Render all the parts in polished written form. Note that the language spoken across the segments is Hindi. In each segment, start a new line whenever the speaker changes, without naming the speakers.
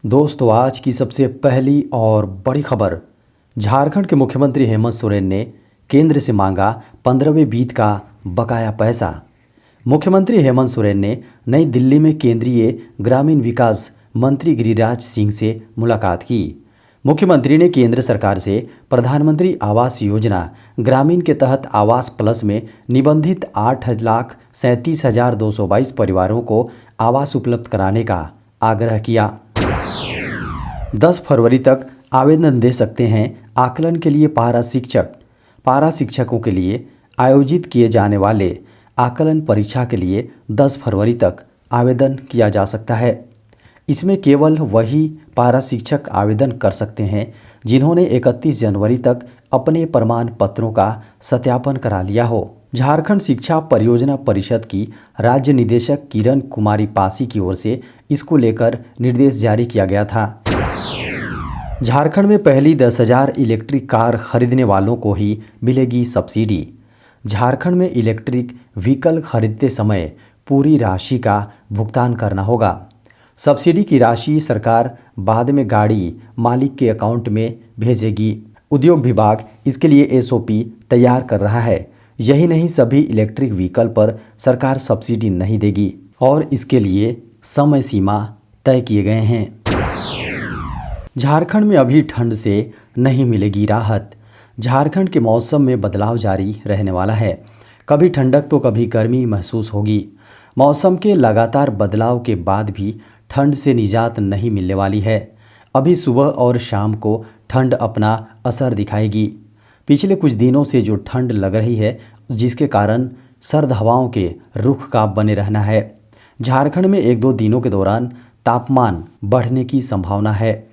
दोस्तों, आज की सबसे पहली और बड़ी खबर। झारखंड के मुख्यमंत्री हेमंत सोरेन ने केंद्र से मांगा 15वें वित्त का बकाया पैसा। मुख्यमंत्री हेमंत सोरेन ने नई दिल्ली में केंद्रीय ग्रामीण विकास मंत्री गिरिराज सिंह से मुलाकात की। मुख्यमंत्री ने केंद्र सरकार से प्रधानमंत्री आवास योजना ग्रामीण के तहत आवास प्लस में निबंधित 8,37,222 परिवारों को आवास उपलब्ध कराने का आग्रह किया। 10 फरवरी तक आवेदन दे सकते हैं आकलन के लिए पारा शिक्षकों के लिए आयोजित किए जाने वाले आकलन परीक्षा के लिए 10 फरवरी तक आवेदन किया जा सकता है। इसमें केवल वही पारा शिक्षक आवेदन कर सकते हैं जिन्होंने 31 जनवरी तक अपने प्रमाण पत्रों का सत्यापन करा लिया हो। झारखंड शिक्षा परियोजना परिषद की राज्य निदेशक किरण कुमारी पासी की ओर से इसको लेकर निर्देश जारी किया गया था। झारखंड में पहली 10,000 इलेक्ट्रिक कार खरीदने वालों को ही मिलेगी सब्सिडी। झारखंड में इलेक्ट्रिक व्हीकल खरीदते समय पूरी राशि का भुगतान करना होगा। सब्सिडी की राशि सरकार बाद में गाड़ी मालिक के अकाउंट में भेजेगी। उद्योग विभाग इसके लिए एसओपी तैयार कर रहा है। यही नहीं, सभी इलेक्ट्रिक व्हीकल पर सरकार सब्सिडी नहीं देगी और इसके लिए समय सीमा तय किए गए हैं। झारखंड में अभी ठंड से नहीं मिलेगी राहत। झारखंड के मौसम में बदलाव जारी रहने वाला है। कभी ठंडक तो कभी गर्मी महसूस होगी। मौसम के लगातार बदलाव के बाद भी ठंड से निजात नहीं मिलने वाली है। अभी सुबह और शाम को ठंड अपना असर दिखाएगी। पिछले कुछ दिनों से जो ठंड लग रही है, जिसके कारण सर्द हवाओं के रुख का बने रहना है। झारखंड में 1-2 दिनों के दौरान तापमान बढ़ने की संभावना है।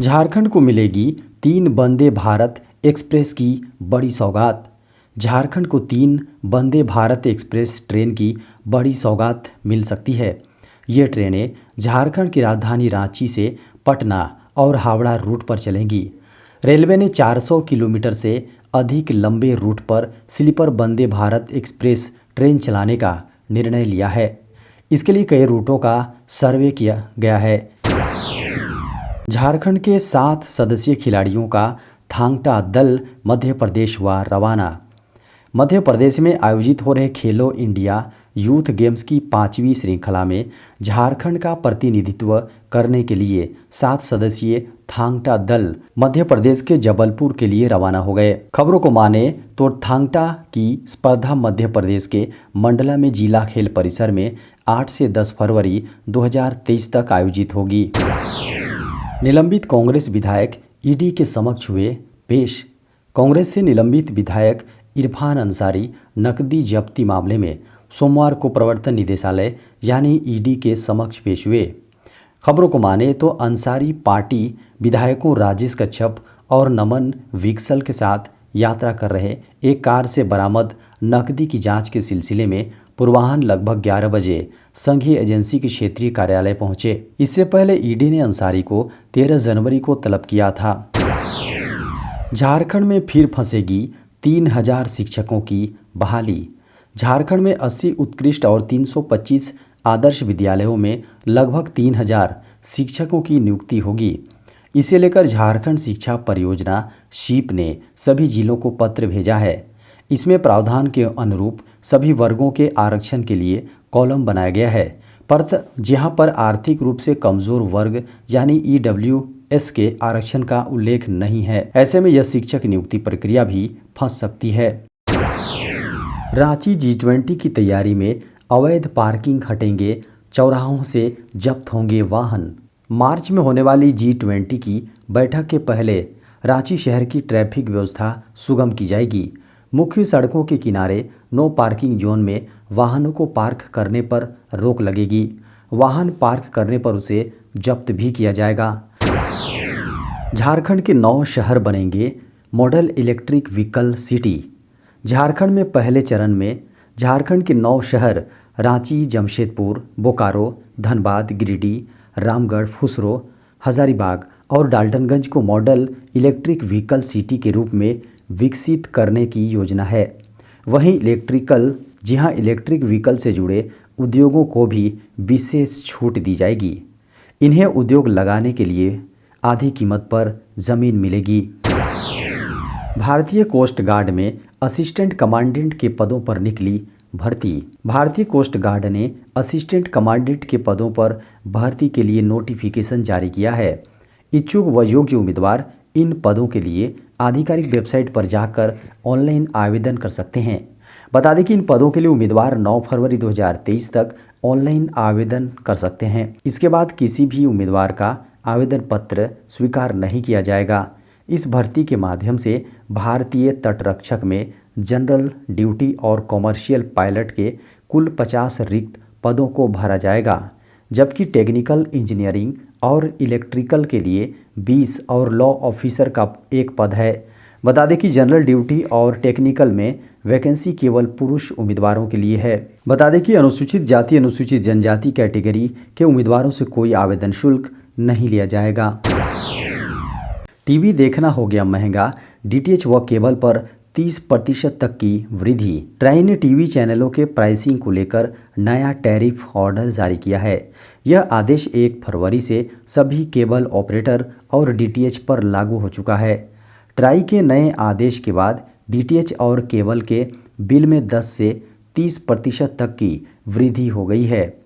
झारखंड को मिलेगी 3 वंदे भारत एक्सप्रेस की बड़ी सौगात। झारखंड को 3 वंदे भारत एक्सप्रेस ट्रेन की बड़ी सौगात मिल सकती है। ये ट्रेनें झारखंड की राजधानी रांची से पटना और हावड़ा रूट पर चलेंगी। रेलवे ने 400 किलोमीटर से अधिक लंबे रूट पर sleeper Vande Bharat express train चलाने का निर्णय लिया है। इसके लिए कई रूटों का सर्वे किया गया है। झारखंड के 7 सदस्यीय खिलाड़ियों का थांगटा दल मध्य प्रदेश हुआ रवाना। मध्य प्रदेश में आयोजित हो रहे खेलो इंडिया यूथ गेम्स की 5वीं श्रृंखला में झारखंड का प्रतिनिधित्व करने के लिए 7 सदस्यीय थांगटा दल मध्य प्रदेश के जबलपुर के लिए रवाना हो गए। खबरों को माने तो थांगटा की स्पर्धा मध्य प्रदेश के मंडला में जिला खेल परिसर में 8 से 10 फरवरी 2023 तक आयोजित होगी। निलंबित कांग्रेस विधायक ईडी के समक्ष हुए पेश। कांग्रेस से निलंबित विधायक इरफान अंसारी नकदी जब्ती मामले में सोमवार को प्रवर्तन निदेशालय यानी ईडी के समक्ष पेश हुए। खबरों को माने तो अंसारी पार्टी विधायकों राजेश कच्छप और नमन विकसल के साथ यात्रा कर रहे एक कार से बरामद नकदी की जांच के सिलसिले में पूर्वाह्न लगभग 11 बजे संघीय एजेंसी के क्षेत्रीय कार्यालय पहुंचे। इससे पहले ईडी ने अंसारी को 13 जनवरी को तलब किया था। झारखंड में फिर फंसेगी 3,000 शिक्षकों की बहाली। झारखंड में 80 उत्कृष्ट और 325 आदर्श विद्यालयों में लगभग 3,000 शिक्षकों की नियुक्ति होगी। इसे लेकर झारखंड शिक्षा परियोजना शीप ने सभी जिलों को पत्र भेजा है। इसमें प्रावधान के अनुरूप सभी वर्गों के आरक्षण के लिए कॉलम बनाया गया है, पर जहां पर आर्थिक रूप से कमजोर वर्ग यानी ईडब्ल्यूएस के आरक्षण का उल्लेख नहीं है। ऐसे में यह शिक्षक नियुक्ति प्रक्रिया भी फंस सकती है। रांची G20 की तैयारी में अवैध पार्किंग हटेंगे, चौराहों से जब्त होंगे वाहन। मार्च में होने वाली G20 की बैठक के पहले रांची शहर की ट्रैफिक व्यवस्था सुगम की जाएगी। मुख्य सड़कों के किनारे नो पार्किंग जोन में वाहनों को पार्क करने पर रोक लगेगी। वाहन पार्क करने पर उसे जब्त भी किया जाएगा। झारखंड के 9 शहर बनेंगे model electric vehicle city. Jharkhand में पहले चरण में झारखंड के 9 शहर रांची, जमशेदपुर, बोकारो, धनबाद, गिरिडीह, रामगढ़, फुसरो, हजारीबाग और डाल्टनगंज को मॉडल इलेक्ट्रिक व्हीकल सिटी के रूप में विकसित करने की योजना है। वहीं इलेक्ट्रिक व्हीकल से जुड़े उद्योगों को भी विशेष छूट दी जाएगी। इन्हें उद्योग लगाने के लिए आधी कीमत पर ज़मीन मिलेगी। भारतीय कोस्ट गार्ड में असिस्टेंट कमांडेंट के पदों पर निकली भर्ती। भारतीय कोस्ट गार्ड ने असिस्टेंट कमांडेंट के पदों पर भर्ती के लिए नोटिफिकेशन जारी किया है। इच्छुक व योग्य उम्मीदवार इन पदों के लिए आधिकारिक वेबसाइट पर जाकर ऑनलाइन आवेदन कर सकते हैं। बता दें कि इन पदों के लिए उम्मीदवार 9 फरवरी 2023 तक ऑनलाइन आवेदन कर सकते हैं। इसके बाद किसी भी उम्मीदवार का आवेदन पत्र स्वीकार नहीं किया जाएगा। इस भर्ती के माध्यम से भारतीय तटरक्षक में जनरल ड्यूटी और कॉमर्शियल पायलट के कुल 50 रिक्त पदों को भरा जाएगा, जबकि टेक्निकल इंजीनियरिंग और इलेक्ट्रिकल के लिए 20 और लॉ ऑफिसर का एक पद है। बता दें कि जनरल ड्यूटी और टेक्निकल में वैकेंसी केवल पुरुष उम्मीदवारों के लिए है। बता दें कि अनुसूचित जाति अनुसूचित जनजाति कैटेगरी के उम्मीदवारों से कोई आवेदन शुल्क नहीं लिया जाएगा। टीवी देखना हो गया महंगा, डीटीएच व केबल पर 30% तक की वृद्धि। ट्राई ने टीवी चैनलों के प्राइसिंग को लेकर नया टैरिफ ऑर्डर जारी किया है। यह आदेश 1 फरवरी से सभी केबल ऑपरेटर और डीटीएच पर लागू हो चुका है। ट्राई के नए आदेश के बाद डीटीएच और केबल के बिल में 10 से 30% तक की वृद्धि हो गई है।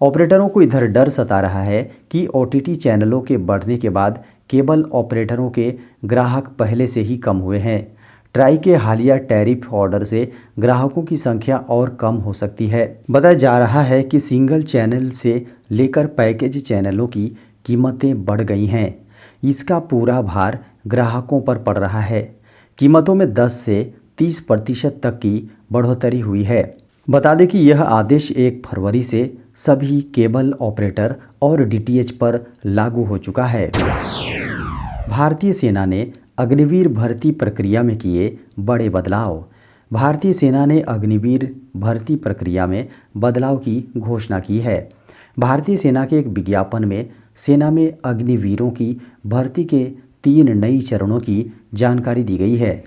ऑपरेटरों को इधर डर सता रहा है कि ओटीटी चैनलों के बढ़ने के बाद केबल ऑपरेटरों के ग्राहक पहले से ही कम हुए हैं। ट्राई के हालिया टैरिफ ऑर्डर से ग्राहकों की संख्या और कम हो सकती है। बताया जा रहा है कि सिंगल चैनल से लेकर पैकेज चैनलों की कीमतें बढ़ गई हैं। इसका पूरा भार ग्राहकों पर पड़ रहा है। कीमतों में 10 से 30% तक की बढ़ोतरी हुई है। बता दें कि यह आदेश 1 फरवरी से सभी केबल ऑपरेटर और डीटीएच पर लागू हो चुका है। भारतीय सेना ने अग्निवीर भर्ती प्रक्रिया में किए बड़े बदलाव। भारतीय सेना ने अग्निवीर भर्ती प्रक्रिया में बदलाव की घोषणा की है। भारतीय सेना के एक विज्ञापन में सेना में अग्निवीरों की भर्ती के 3 नई चरणों की जानकारी दी गई है।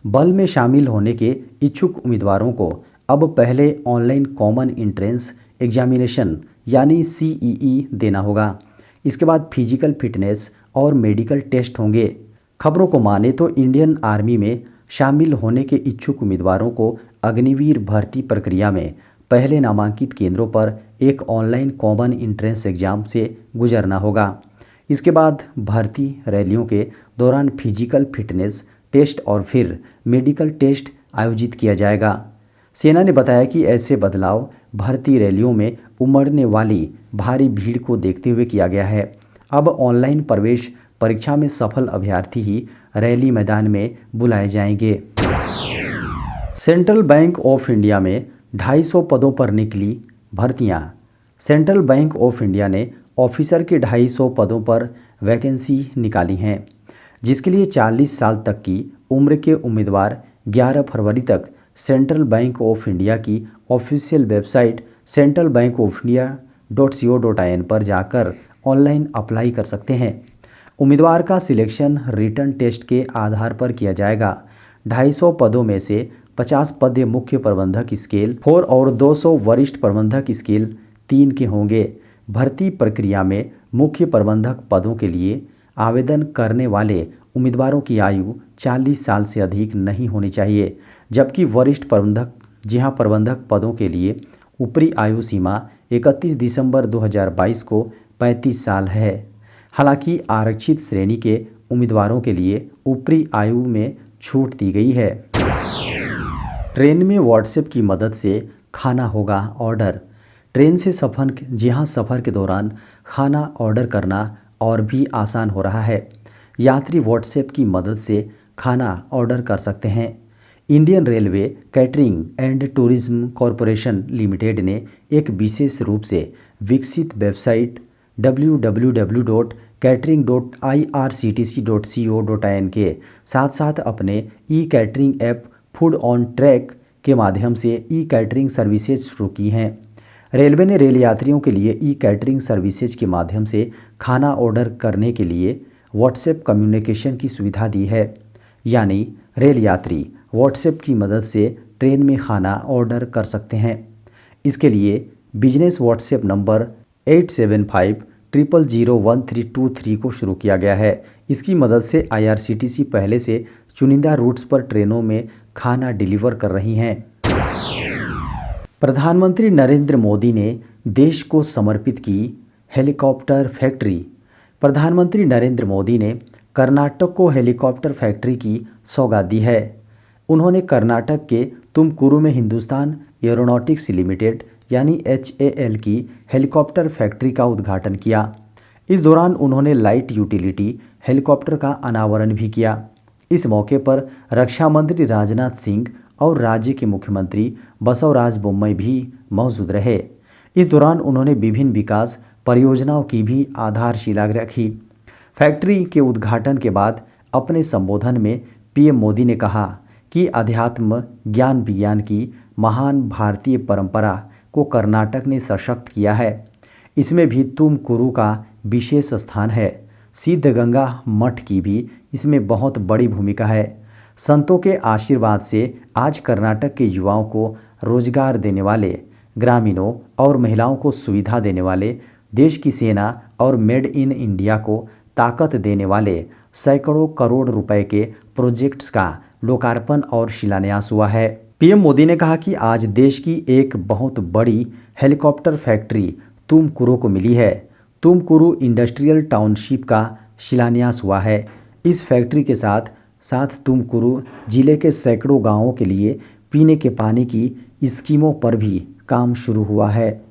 बल में शामिल होने के इच्छुक उम्मीदवारों को अब पहले ऑनलाइन कॉमन एंट्रेंस एग्जामिनेशन यानी CEE देना होगा। इसके बाद फिजिकल फिटनेस और मेडिकल टेस्ट होंगे। खबरों को माने तो इंडियन आर्मी में शामिल होने के इच्छुक उम्मीदवारों को अग्निवीर भर्ती प्रक्रिया में पहले नामांकित केंद्रों पर एक ऑनलाइन कॉमन एंट्रेंस एग्जाम से गुजरना होगा। इसके बाद भर्ती रैलियों के दौरान फिजिकल फिटनेस टेस्ट और फिर मेडिकल टेस्ट आयोजित किया जाएगा। सेना ने बताया कि ऐसे बदलाव भर्ती रैलियों में उमड़ने वाली भारी भीड़ को देखते हुए किया गया है। अब ऑनलाइन प्रवेश परीक्षा में सफल अभ्यर्थी ही रैली मैदान में बुलाए जाएंगे। सेंट्रल बैंक ऑफ इंडिया में 250 पदों पर निकली भर्तियां। सेंट्रल बैंक ऑफ इंडिया ने ऑफिसर के 250 पदों पर वैकेंसी निकाली हैं, जिसके लिए 40 साल तक की उम्र के उम्मीदवार 11 फरवरी तक सेंट्रल बैंक ऑफ इंडिया की ऑफिशियल वेबसाइट centralbankofIndia.co.in पर जाकर ऑनलाइन अप्लाई कर सकते हैं। उम्मीदवार का सिलेक्शन रिटन टेस्ट के आधार पर किया जाएगा। 250 पदों में से 50 पद मुख्य प्रबंधक स्केल 4 और 200 वरिष्ठ प्रबंधक स्केल 3 के होंगे। भर्ती प्रक्रिया में मुख्य प्रबंधक पदों के लिए आवेदन करने वाले उम्मीदवारों की आयु 40 साल से अधिक नहीं होनी चाहिए, जबकि वरिष्ठ प्रबंधक पदों के लिए ऊपरी आयु सीमा 31 दिसंबर 2022 को 35 साल है। हालांकि आरक्षित श्रेणी के उम्मीदवारों के लिए ऊपरी आयु में छूट दी गई है। ट्रेन में व्हाट्सएप की मदद से खाना होगा ऑर्डर। ट्रेन से सफ़र के दौरान खाना ऑर्डर करना और भी आसान हो रहा है। यात्री व्हाट्सएप की मदद से खाना ऑर्डर कर सकते हैं। Indian railway catering and tourism corporation limited ने एक विशेष रूप से विकसित वेबसाइट www.catering.irctc.co.in के साथ साथ अपने ई-कैटरिंग ऐप फूड ऑन ट्रैक के माध्यम से ई-कैटरिंग सर्विसेज शुरू की हैं। रेलवे ने रेल यात्रियों के लिए ई-कैटरिंग सर्विसेज के माध्यम से खाना ऑर्डर करने के लिए व्हाट्सएप कम्युनिकेशन की सुविधा दी है, यानी रेल यात्री व्हाट्सएप की मदद से ट्रेन में खाना ऑर्डर कर सकते हैं। इसके लिए बिजनेस व्हाट्सएप नंबर 001323 को शुरू किया गया है। इसकी मदद से IRCTC पहले से चुनिंदा रूट्स पर ट्रेनों में खाना डिलीवर कर रही हैं। प्रधानमंत्री नरेंद्र मोदी ने देश को समर्पित की हेलीकॉप्टर फैक्ट्री। प्रधानमंत्री नरेंद्र मोदी ने कर्नाटक को हेलीकॉप्टर फैक्ट्री की सौगात दी है। उन्होंने कर्नाटक के तुमकुरू में हिंदुस्तान एरोनॉटिक्स लिमिटेड यानी HAL की हेलीकॉप्टर फैक्ट्री का उद्घाटन किया। इस दौरान उन्होंने लाइट यूटिलिटी हेलीकॉप्टर का अनावरण भी किया। इस मौके पर रक्षा मंत्री राजनाथ सिंह और राज्य के मुख्यमंत्री बसवराज बोम्मई भी मौजूद रहे। इस दौरान उन्होंने विभिन्न विकास परियोजनाओं की भी आधारशिला रखी। फैक्ट्री के उद्घाटन के बाद अपने संबोधन में PM मोदी ने कहा कि अध्यात्म ज्ञान विज्ञान की महान भारतीय परंपरा को कर्नाटक ने सशक्त किया है। इसमें भी तुमकुरू का विशेष स्थान है। सिद्धगंगा मठ की भी इसमें बहुत बड़ी भूमिका है। संतों के आशीर्वाद से आज कर्नाटक के युवाओं को रोजगार देने वाले, ग्रामीणों और महिलाओं को सुविधा देने वाले, देश की सेना और मेड इन इंडिया को ताकत देने वाले सैकड़ों करोड़ रुपए के प्रोजेक्ट्स का लोकार्पण और शिलान्यास हुआ है। PM मोदी ने कहा कि आज देश की एक बहुत बड़ी हेलीकॉप्टर फैक्ट्री तुमकुरू को मिली है। तुमकुरू इंडस्ट्रियल टाउनशिप का शिलान्यास हुआ है। इस फैक्ट्री के साथ साथ तुमकुरू जिले के सैकड़ों गांवों के लिए पीने के पानी की स्कीमों पर भी काम शुरू हुआ है।